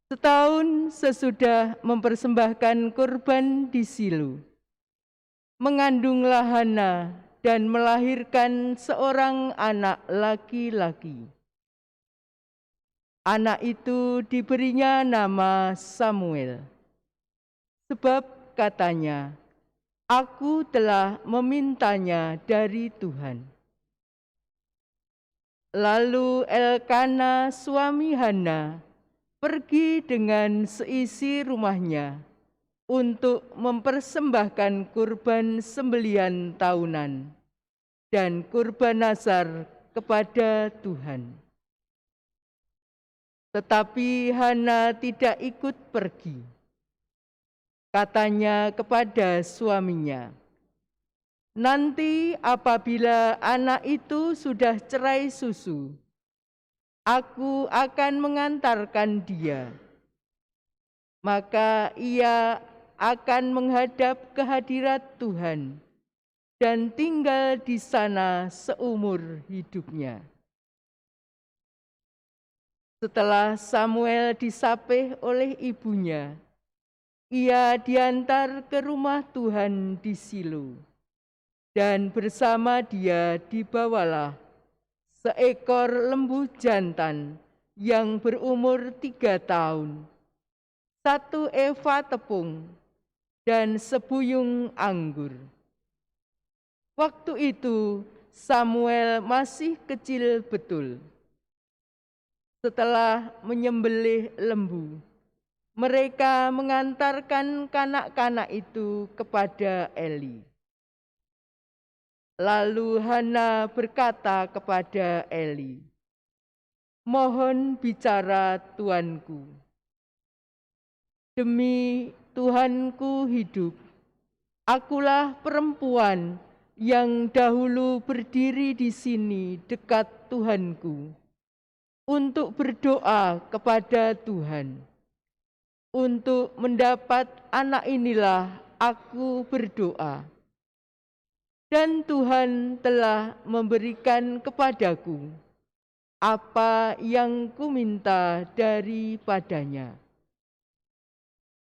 Setahun sesudah mempersembahkan kurban di Silo, mengandunglah Hana dan melahirkan seorang anak laki-laki. Anak itu diberinya nama Samuel, sebab katanya, "Aku telah memintanya dari Tuhan." Lalu Elkana suami Hana pergi dengan seisi rumahnya untuk mempersembahkan kurban sembelihan tahunan dan kurban nazar kepada Tuhan. Tetapi Hana tidak ikut pergi. Katanya kepada suaminya, "Nanti apabila anak itu sudah cerai susu, aku akan mengantarkan dia. Maka ia akan menghadap ke hadirat Tuhan dan tinggal di sana seumur hidupnya." Setelah Samuel disapih oleh ibunya, ia diantar ke rumah Tuhan di Silo, dan bersama dia dibawalah seekor lembu jantan yang berumur 3 tahun, 1 eva tepung, dan sebuyung anggur. Waktu itu Samuel masih kecil betul. Setelah menyembelih lembu, mereka mengantarkan kanak-kanak itu kepada Eli. Lalu Hana berkata kepada Eli, "Mohon bicara tuanku. Demi Tuhanku hidup, akulah perempuan yang dahulu berdiri di sini dekat Tuhanku untuk berdoa kepada Tuhan. Untuk mendapat anak inilah aku berdoa. Dan Tuhan telah memberikan kepadaku apa yang kuminta daripadanya.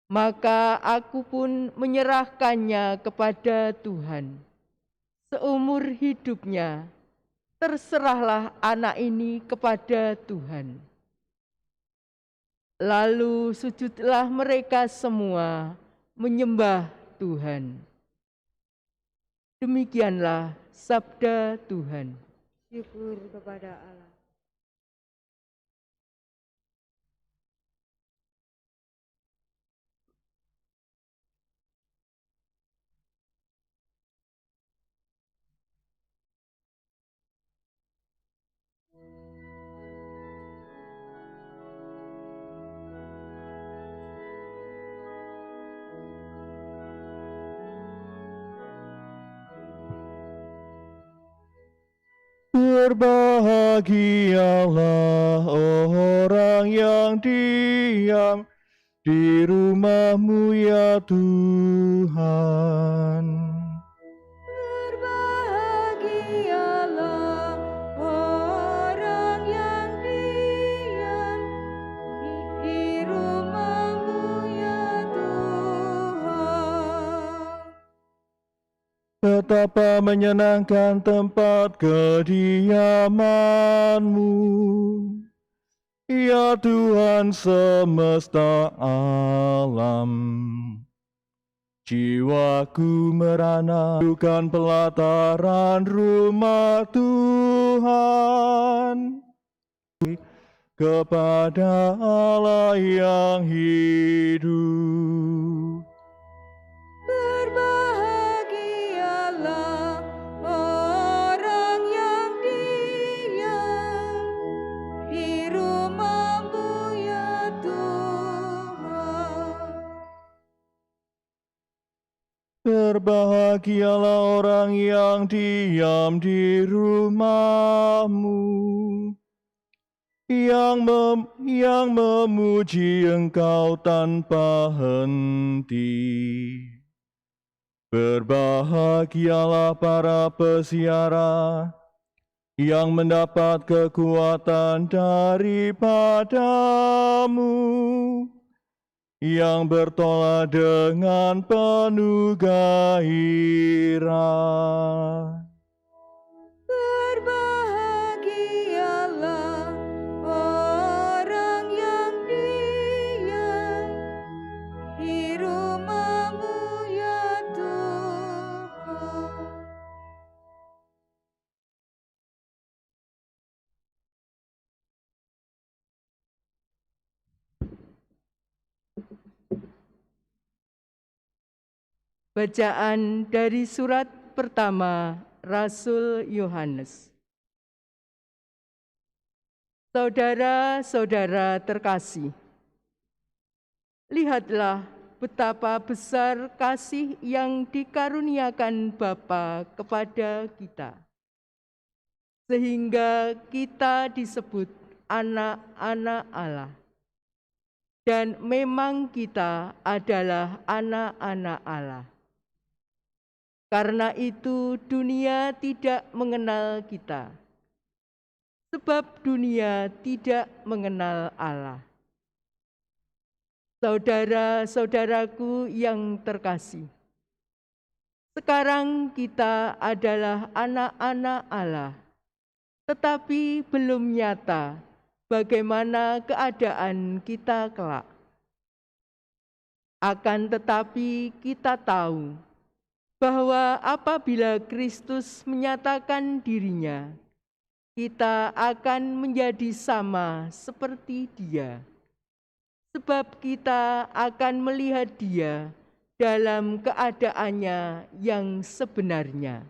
Maka aku pun menyerahkannya kepada Tuhan. Seumur hidupnya, terserahlah anak ini kepada Tuhan." Lalu sujudlah mereka semua menyembah Tuhan. Demikianlah sabda Tuhan. Syukur kepada Allah. Berbahagialah orang yang diam di rumah-Mu ya Tuhan. Berbahagialah orang yang diam di rumah-Mu ya Tuhan. Betapa menyenangkan tempat kediaman-Mu, ya Tuhan semesta alam. Jiwaku merana bukan pelataran rumah Tuhan, kepada Allah yang hidup. Berbahagialah orang yang diam di rumah-Mu ya Tuhan. Berbahagialah orang yang diam di rumah-Mu, yang memuji Engkau tanpa henti. Berbahagialah para peziarah yang mendapat kekuatan daripada-Mu, yang bertolak dengan penuh gairah. Berbahagialah orang yang diam di rumah-Mu ya Tuhan. Bacaan dari surat pertama Rasul Yohanes. Saudara-saudara terkasih, lihatlah betapa besar kasih yang dikaruniakan Bapa kepada kita, sehingga kita disebut anak-anak Allah. Dan memang kita adalah anak-anak Allah. Karena itu dunia tidak mengenal kita, sebab dunia tidak mengenal Allah. Saudara-saudaraku yang terkasih, sekarang kita adalah anak-anak Allah, tetapi belum nyata bagaimana keadaan kita kelak. Akan tetapi kita tahu bahwa apabila Kristus menyatakan dirinya, kita akan menjadi sama seperti Dia, sebab kita akan melihat Dia dalam keadaannya yang sebenarnya.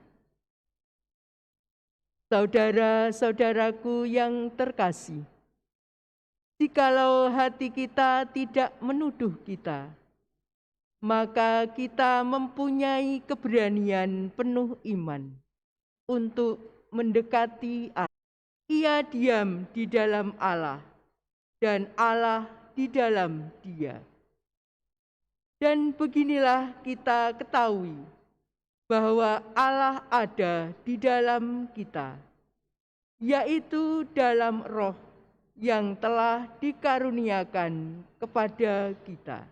Saudara-saudaraku yang terkasih, jikalau hati kita tidak menuduh kita, maka kita mempunyai keberanian penuh iman untuk mendekati Allah. Ia diam di dalam Allah, dan Allah di dalam Dia. Dan beginilah kita ketahui bahwa Allah ada di dalam kita, yaitu dalam Roh yang telah dikaruniakan kepada kita.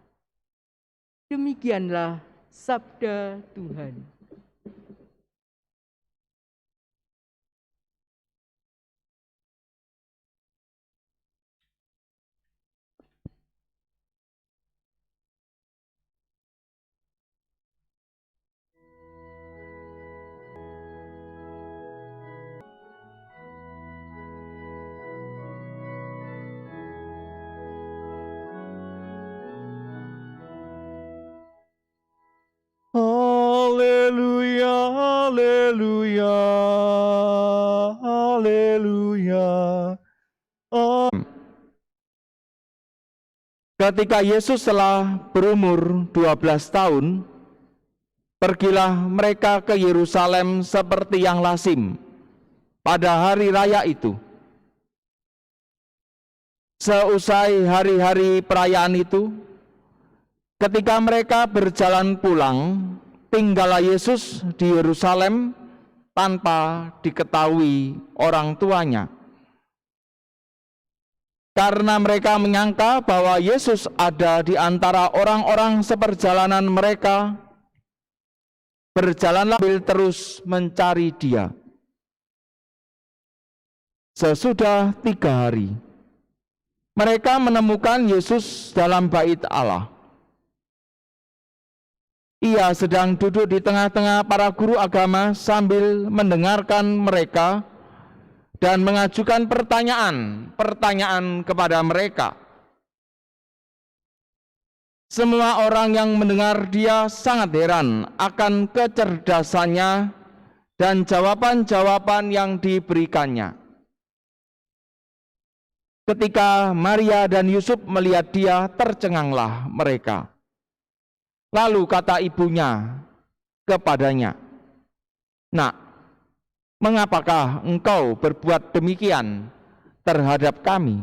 Demikianlah sabda Tuhan. Haleluya, haleluya, haleluya. Ketika Yesus telah berumur 12 tahun, pergilah mereka ke Yerusalem seperti yang lazim pada hari raya itu. Seusai hari-hari perayaan itu, ketika mereka berjalan pulang, tinggallah Yesus di Yerusalem tanpa diketahui orang tuanya. Karena mereka menyangka bahwa Yesus ada di antara orang-orang seperjalanan mereka, berjalanlah sambil terus mencari Dia. Sesudah 3 hari, mereka menemukan Yesus dalam bait Allah. Ia sedang duduk di tengah-tengah para guru agama sambil mendengarkan mereka dan mengajukan pertanyaan kepada mereka. Semua orang yang mendengar Dia sangat heran akan kecerdasannya dan jawaban-jawaban yang diberikannya. Ketika Maria dan Yusuf melihat Dia, tercenganglah mereka. Lalu kata ibunya kepadanya, "Nak, mengapakah engkau berbuat demikian terhadap kami?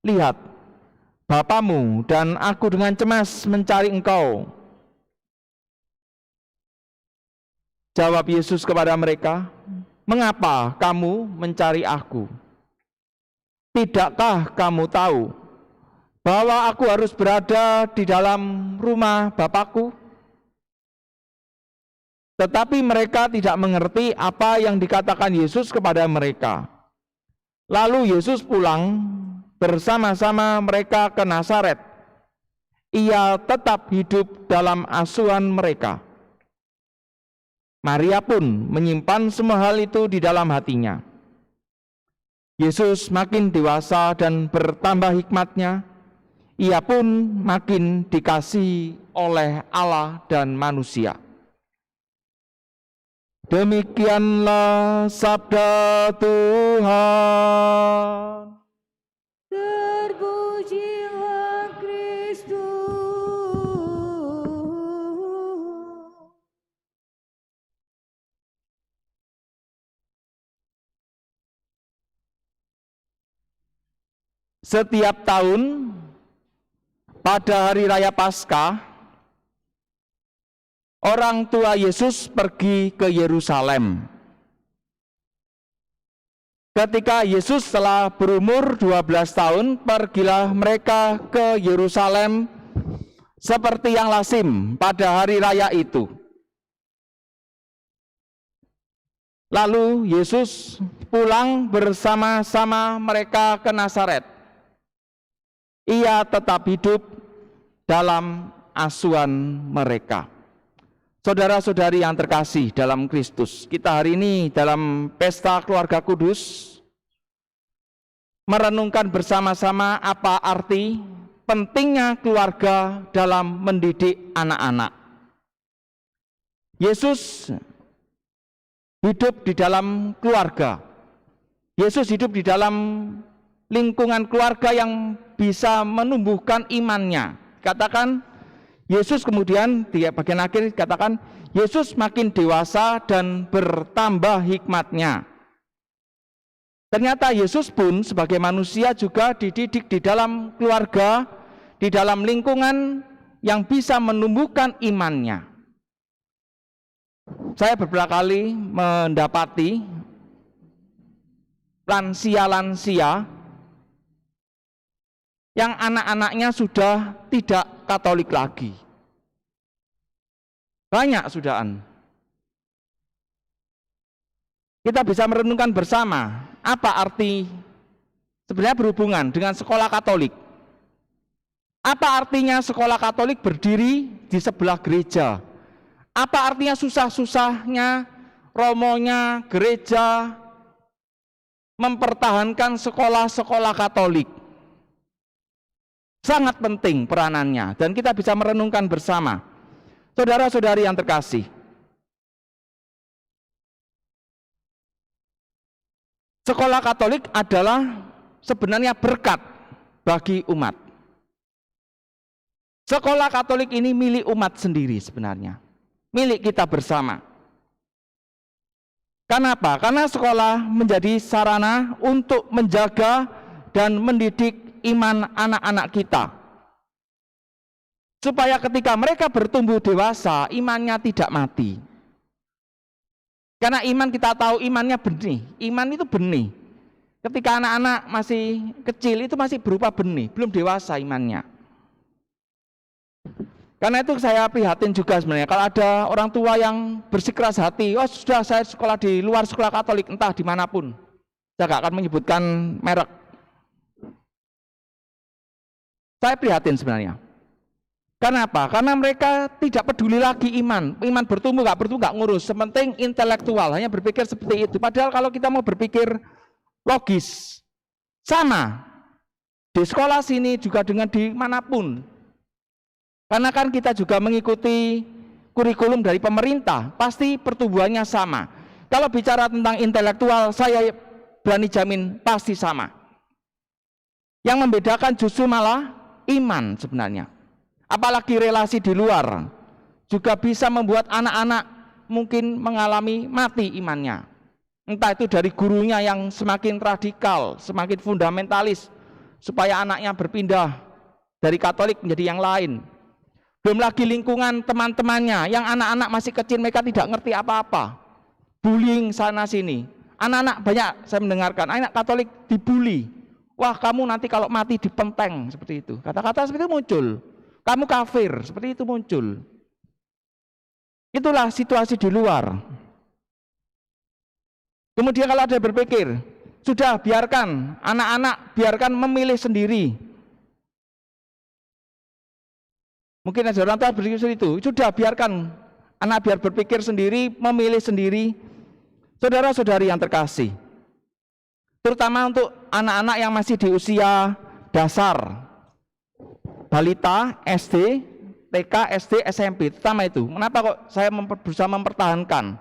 Lihat, bapamu dan aku dengan cemas mencari engkau." Jawab Yesus kepada mereka, "Mengapa kamu mencari aku? Tidakkah kamu tahu bahwa aku harus berada di dalam rumah Bapakku? Tetapi mereka tidak mengerti apa yang dikatakan Yesus kepada mereka. Lalu Yesus pulang bersama-sama mereka ke Nazaret. Ia tetap hidup dalam asuhan mereka. Maria pun menyimpan semua hal itu di dalam hatinya. Yesus makin dewasa dan bertambah hikmatnya. Ia pun makin dikasihi oleh Allah dan manusia. Demikianlah sabda Tuhan. Terpujilah Kristus. Setiap tahun pada hari raya Paskah, orang tua Yesus pergi ke Yerusalem. Ketika Yesus telah berumur 12 tahun, pergilah mereka ke Yerusalem seperti yang lazim pada hari raya itu. Lalu Yesus pulang bersama-sama mereka ke Nazaret. Ia tetap hidup dalam asuhan mereka. Saudara-saudari yang terkasih dalam Kristus, kita hari ini dalam pesta keluarga kudus merenungkan bersama-sama apa arti pentingnya keluarga dalam mendidik anak-anak. Yesus hidup di dalam keluarga. Yesus hidup di dalam lingkungan keluarga yang bisa menumbuhkan imannya. Katakan Yesus kemudian di bagian akhir katakan Yesus makin dewasa dan bertambah hikmatnya. Ternyata Yesus pun sebagai manusia juga dididik di dalam keluarga, di dalam lingkungan yang bisa menumbuhkan imannya. Saya beberapa kali mendapati lansia-lansia yang anak-anaknya sudah tidak Katolik lagi. Banyak sudahan. Kita bisa merenungkan bersama apa arti sebenarnya berhubungan dengan sekolah Katolik. Apa artinya sekolah Katolik berdiri di sebelah gereja? Apa artinya susah-susahnya, romonya gereja mempertahankan sekolah-sekolah Katolik? Sangat penting peranannya dan kita bisa merenungkan bersama. Saudara-saudari yang terkasih, sekolah Katolik adalah sebenarnya berkat bagi umat. Sekolah Katolik ini milik umat sendiri sebenarnya, milik kita bersama. Kenapa? Karena sekolah menjadi sarana untuk menjaga dan mendidik iman anak-anak kita, supaya ketika mereka bertumbuh dewasa, imannya tidak mati. Karena iman kita tahu imannya benih, iman itu benih. Ketika anak-anak masih kecil itu masih berupa benih, belum dewasa imannya. Karena itu saya prihatin juga sebenarnya kalau ada orang tua yang bersikeras hati, oh sudah saya sekolah di luar sekolah Katolik, entah dimanapun, saya gak akan menyebutkan merek. Saya prihatin sebenarnya. Kenapa? Karena mereka tidak peduli lagi iman. Iman bertumbuh gak ngurus. Sepenting intelektual, hanya berpikir seperti itu. Padahal kalau kita mau berpikir logis, sama. Di sekolah sini juga dengan dimanapun. Karena kan kita juga mengikuti kurikulum dari pemerintah, pasti pertumbuhannya sama. Kalau bicara tentang intelektual, saya berani jamin pasti sama. Yang membedakan justru malah iman sebenarnya. Apalagi relasi di luar juga bisa membuat anak-anak mungkin mengalami mati imannya. Entah itu dari gurunya yang semakin radikal, semakin fundamentalis, supaya anaknya berpindah dari Katolik menjadi yang lain. Belum lagi lingkungan teman-temannya yang anak-anak masih kecil, mereka tidak ngerti apa-apa. Bullying sana sini. Anak-anak banyak saya mendengarkan, anak Katolik dibully Wah, kamu nanti kalau mati dipenteng, seperti itu. Kata-kata seperti itu muncul. Kamu kafir, seperti itu muncul. Itulah situasi di luar. Kemudian kalau ada berpikir, sudah biarkan anak-anak, biarkan memilih sendiri. Mungkin ada orang tua berpikir seperti itu, sudah biarkan anak biar berpikir sendiri, memilih sendiri. Saudara-saudari yang terkasih, terutama untuk anak-anak yang masih di usia dasar, balita, SD, TK, SD, SMP, terutama itu. Kenapa kok saya berusaha mempertahankan,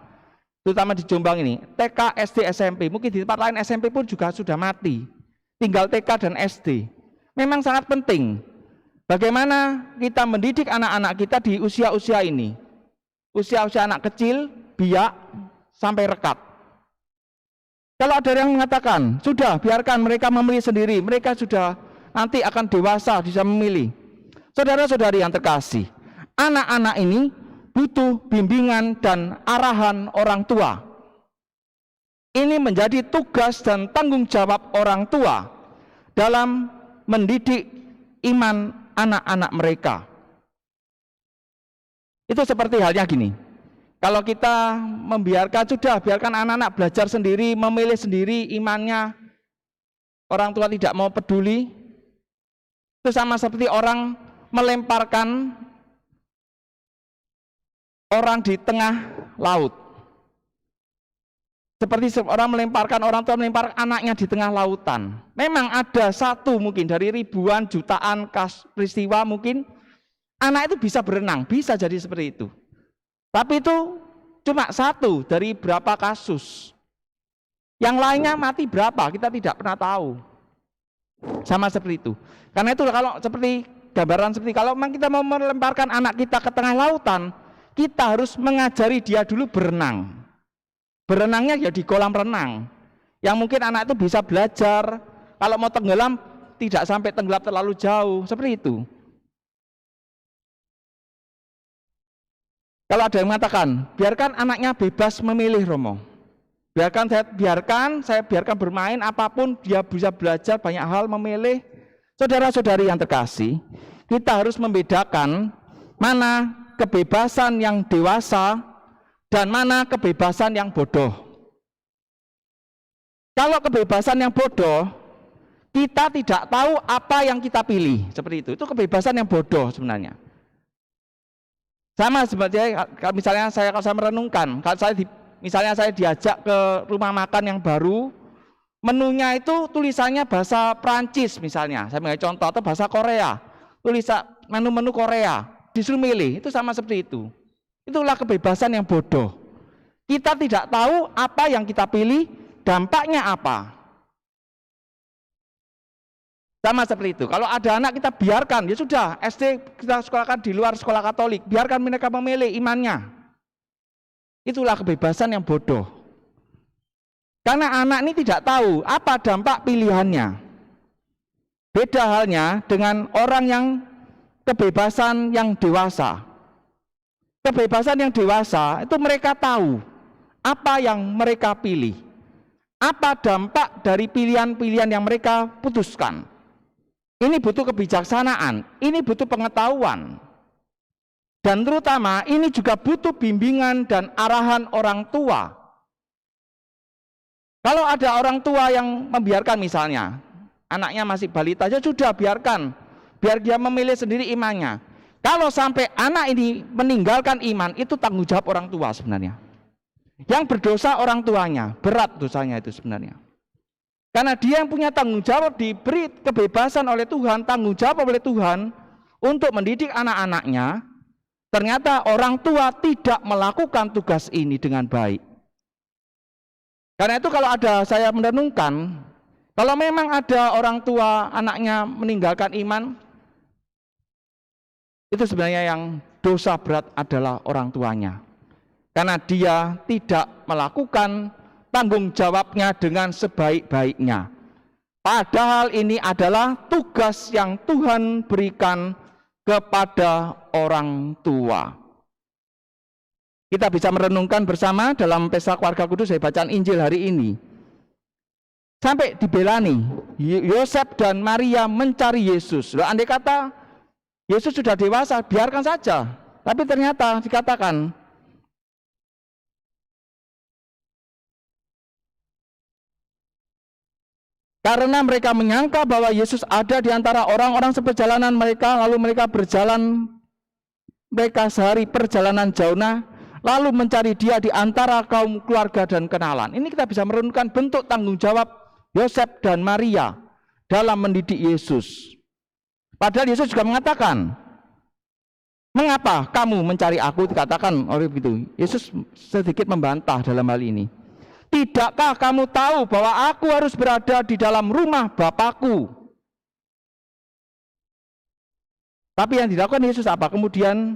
terutama di Jombang ini, TK, SD, SMP, mungkin di tempat lain SMP pun juga sudah mati, tinggal TK dan SD. Memang sangat penting bagaimana kita mendidik anak-anak kita di usia-usia ini, usia-usia anak kecil, biak, sampai rekat. Kalau ada yang mengatakan, sudah biarkan mereka memilih sendiri, mereka sudah nanti akan dewasa bisa memilih. Saudara-saudari yang terkasih, anak-anak ini butuh bimbingan dan arahan orang tua. Ini menjadi tugas dan tanggung jawab orang tua dalam mendidik iman anak-anak mereka. Itu seperti halnya gini. Kalau kita membiarkan, sudah biarkan anak-anak belajar sendiri, memilih sendiri imannya, orang tua tidak mau peduli, itu sama seperti orang melemparkan orang di tengah laut. Seperti orang melemparkan, orang tua melempar anaknya di tengah lautan. Memang ada satu mungkin dari ribuan jutaan peristiwa mungkin anak itu bisa berenang, bisa jadi seperti itu. Tapi itu cuma satu dari berapa kasus. Yang lainnya mati berapa, kita tidak pernah tahu. Sama seperti itu. Karena itu kalau seperti gambaran seperti kalau memang kita mau melemparkan anak kita ke tengah lautan, kita harus mengajari dia dulu berenang. Berenangnya ya di kolam renang. Yang mungkin anak itu bisa belajar, kalau mau tenggelam tidak sampai tenggelam terlalu jauh, seperti itu. Kalau ada yang mengatakan, biarkan anaknya bebas memilih, Romo. Biarkan saya biarkan bermain apapun, dia bisa belajar banyak hal, memilih. Saudara-saudari yang terkasih, kita harus membedakan mana kebebasan yang dewasa dan mana kebebasan yang bodoh. Kalau kebebasan yang bodoh, kita tidak tahu apa yang kita pilih, seperti itu. Itu kebebasan yang bodoh sebenarnya. Sama seperti misalnya kalau saya merenungkan, kalau misalnya saya diajak ke rumah makan yang baru, menunya itu tulisannya bahasa Prancis misalnya, saya mengambil contoh, atau bahasa Korea, tulisan menu-menu Korea, disuruh milih, itu sama seperti itu. Itulah kebebasan yang bodoh. Kita tidak tahu apa yang kita pilih, dampaknya apa. Sama seperti itu. Kalau ada anak kita biarkan, ya sudah, SD kita sekolahkan di luar sekolah Katolik, biarkan mereka memilih imannya. Itulah kebebasan yang bodoh. Karena anak ini tidak tahu apa dampak pilihannya. Beda halnya dengan orang yang kebebasan yang dewasa. Kebebasan yang dewasa itu mereka tahu apa yang mereka pilih. Apa dampak dari pilihan-pilihan yang mereka putuskan. Ini butuh kebijaksanaan, ini butuh pengetahuan. Dan terutama ini juga butuh bimbingan dan arahan orang tua. Kalau ada orang tua yang membiarkan misalnya, anaknya masih balita, ya sudah biarkan, biar dia memilih sendiri imannya. Kalau sampai anak ini meninggalkan iman, itu tanggung jawab orang tua sebenarnya. Yang berdosa orang tuanya, berat dosanya itu sebenarnya. Karena dia yang punya tanggung jawab, diberi kebebasan oleh Tuhan, tanggung jawab oleh Tuhan untuk mendidik anak-anaknya. Ternyata orang tua tidak melakukan tugas ini dengan baik. Karena itu kalau ada saya merenungkan, kalau memang ada orang tua anaknya meninggalkan iman, itu sebenarnya yang dosa berat adalah orang tuanya. Karena dia tidak melakukan tanggung jawabnya dengan sebaik-baiknya. Padahal ini adalah tugas yang Tuhan berikan kepada orang tua. Kita bisa merenungkan bersama dalam Pesta Keluarga Kudus, saya bacaan Injil hari ini. sampai dibelani. Yosef dan Maria mencari Yesus. Loh, andai kata Yesus sudah dewasa, biarkan saja. Tapi ternyata dikatakan karena mereka menyangka bahwa Yesus ada di antara orang-orang seperjalanan mereka, lalu mereka sehari perjalanan jauh, lalu mencari dia di antara kaum keluarga dan kenalan. Ini kita bisa merenungkan bentuk tanggung jawab Yosef dan Maria dalam mendidik Yesus. Padahal Yesus juga mengatakan, mengapa kamu mencari aku, dikatakan oleh begitu. Yesus sedikit membantah dalam hal ini. Tidakkah kamu tahu bahwa aku harus berada di dalam rumah Bapakku? Tapi yang dilakukan Yesus apa? Kemudian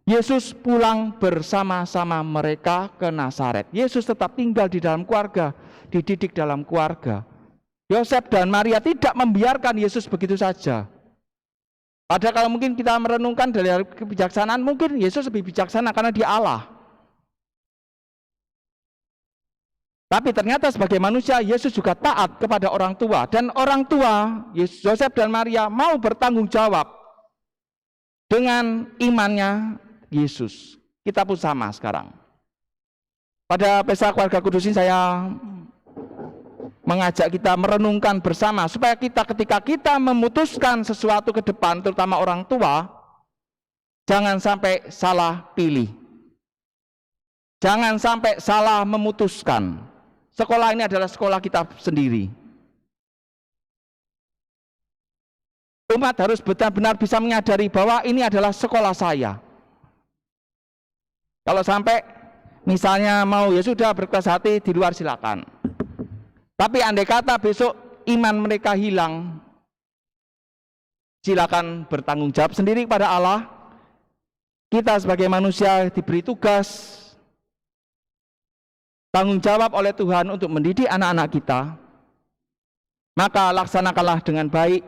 Yesus pulang bersama-sama mereka ke Nazaret. Yesus tetap tinggal di dalam keluarga, dididik dalam keluarga. Yosef dan Maria tidak membiarkan Yesus begitu saja. Padahal kalau mungkin kita merenungkan dari kebijaksanaan, mungkin Yesus lebih bijaksana karena dia Allah. Tapi ternyata sebagai manusia, Yesus juga taat kepada orang tua. Dan orang tua, Yosef dan Maria mau bertanggung jawab dengan imannya Yesus. Kita pun sama sekarang. Pada pesta keluarga kudus ini saya mengajak kita merenungkan bersama, supaya kita ketika kita memutuskan sesuatu ke depan, terutama orang tua, jangan sampai salah pilih. Jangan sampai salah memutuskan. Sekolah ini adalah sekolah kita sendiri. Umat harus benar-benar bisa menyadari bahwa ini adalah sekolah saya. Kalau sampai misalnya mau ya sudah berkeras hati di luar silakan. Tapi andai kata besok iman mereka hilang, silakan bertanggung jawab sendiri kepada Allah. Kita sebagai manusia diberi tugas, tanggung jawab oleh Tuhan untuk mendidik anak-anak kita, maka laksanakanlah dengan baik,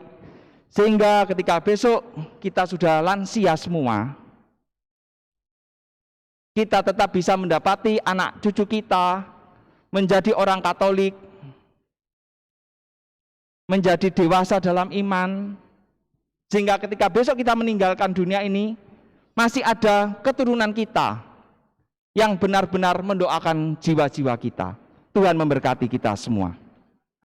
sehingga ketika besok kita sudah lansia semua, kita tetap bisa mendapati anak cucu kita menjadi orang Katolik, menjadi dewasa dalam iman, sehingga ketika besok kita meninggalkan dunia ini, masih ada keturunan kita yang benar-benar mendoakan jiwa-jiwa kita. Tuhan memberkati kita semua.